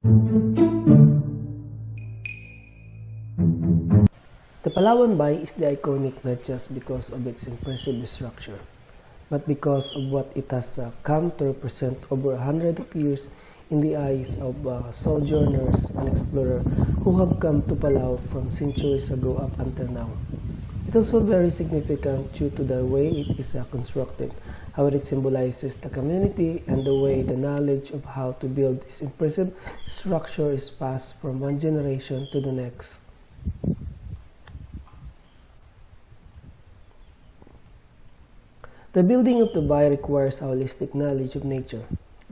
The Palawan Bay is the iconic not just because of its impressive structure, but because of what it has come to represent over 100 years in the eyes of sojourners and explorers who have come to Palau from centuries ago up until now. It is also very significant due to the way it is constructed, how it symbolizes the community, and the way the knowledge of how to build this impressive structure is passed from one generation to the next. The building of the bay requires a holistic knowledge of nature.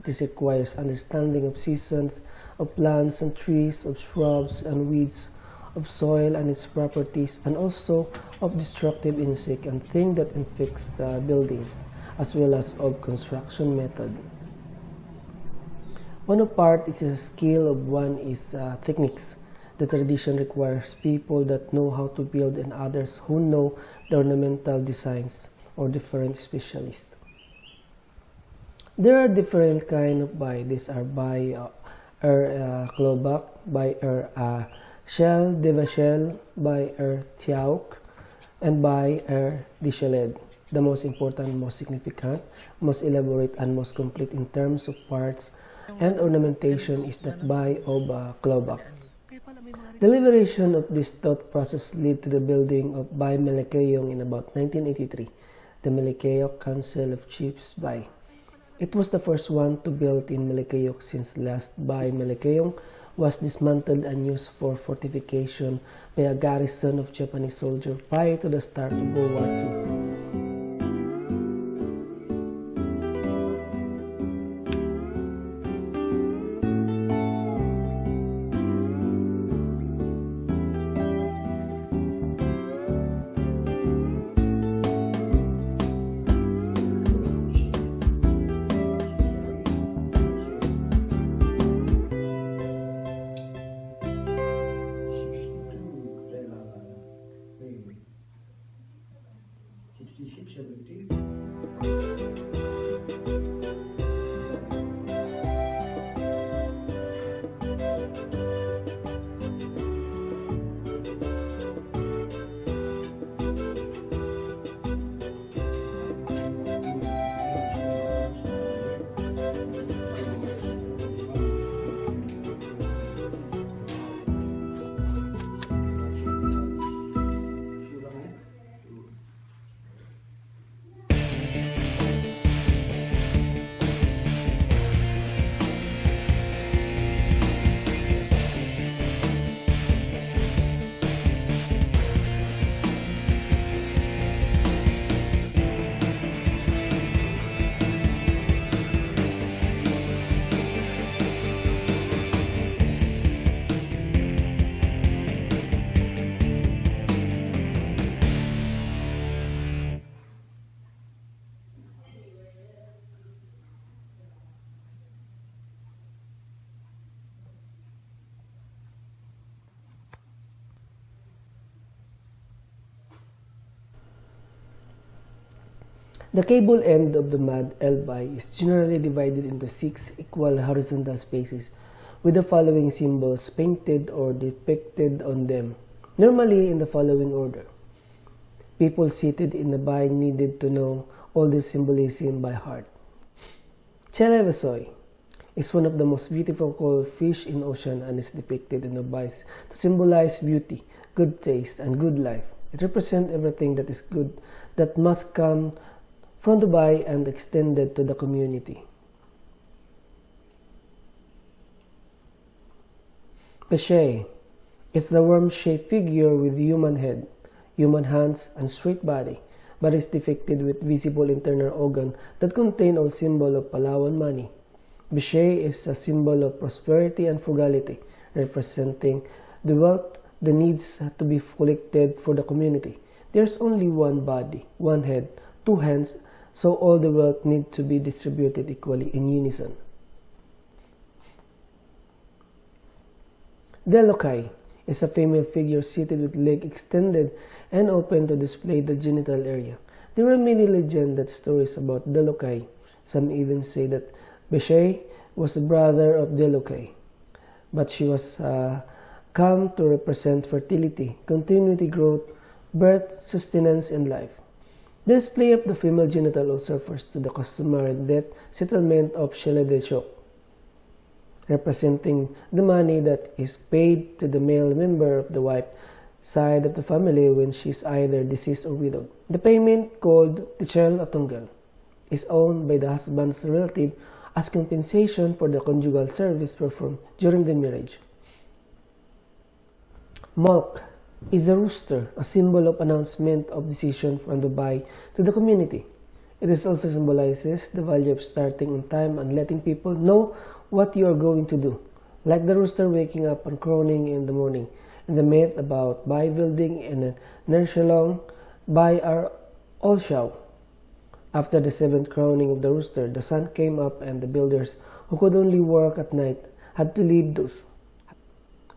This requires understanding of seasons, of plants and trees, of shrubs and weeds, of soil and its properties, and also of destructive insects and things that infect the buildings, as well as of construction method. One part is a skill of one is techniques. The tradition requires people that know how to build and others who know the ornamental designs or different specialists. There are different kind of bay. These are bay klobak, bay shell, devashel, bay tiauk, and bay dishaled. The most important, most significant, most elaborate, and most complete in terms of parts and ornamentation is that bay of klobak. The liberation of this thought process led to the building of Bay Melekeyong in about 1983, the Melekeyok Council of Chiefs Bay. It was the first one to build in Melekeyok since last Bay Melekeyong was dismantled and used for fortification by a garrison of Japanese soldiers prior to the start of World War II. The cable end of the mad L-bay is generally divided into 6 equal horizontal spaces with the following symbols painted or depicted on them, normally in the following order. People seated in the bay needed to know all this symbolism by heart. Chelevasoy is one of the most beautiful fish in ocean and is depicted in the bays to symbolize beauty, good taste, and good life. It represents everything that is good that must come from the bay and extended to the community. Peshe is the worm-shaped figure with human head, human hands, and straight body, but is depicted with visible internal organ that contain all symbol of Palauan money. Peshe is a symbol of prosperity and frugality, representing the wealth, the needs to be collected for the community. There is only one body, one head, 2 hands, so all the wealth need to be distributed equally in unison. Delokai is a female figure seated with leg extended and open to display the genital area. There are many legends and stories about Delokai. Some even say that Peshe was the brother of Delokai. but she was come to represent fertility, continuity, growth, birth, sustenance, and life. The display of the female genital also refers to the customary death settlement of shele de shok, representing the money that is paid to the male member of the wife side of the family when she is either deceased or widowed. The payment, called tichel atunggal, is owned by the husband's relative as compensation for the conjugal service performed during the marriage. Malk is a rooster, a symbol of announcement of decision from the bai to the community. It is also symbolizes the value of starting on time and letting people know what you are going to do, like the rooster waking up and crowing in the morning. In the myth about bai building in Nershalong, bai are all show. After the seventh crowing of the rooster, the sun came up and the builders who could only work at night had to leave those.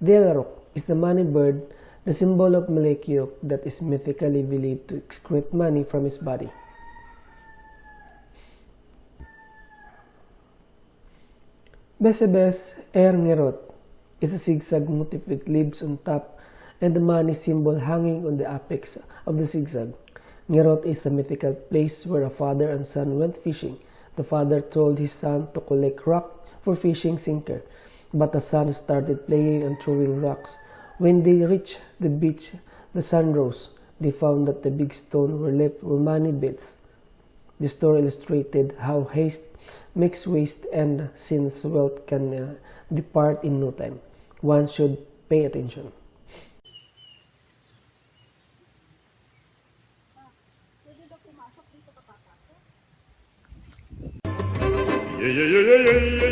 Delarok is the money bird, the symbol of Malekyok that is mythically believed to excrete money from his body. Besebes Ngerot is a zigzag motif with leaves on top and the money symbol hanging on the apex of the zigzag. Ngerot is a mythical place where a father and son went fishing. The father told his son to collect rock for fishing sinker, but the son started playing and throwing rocks. When they reached the beach, the sun rose. They found that the big stones were left with money bits. The story illustrated how haste makes waste, and since wealth can depart in no time, one should pay attention. Yeah, yeah, yeah, yeah, yeah.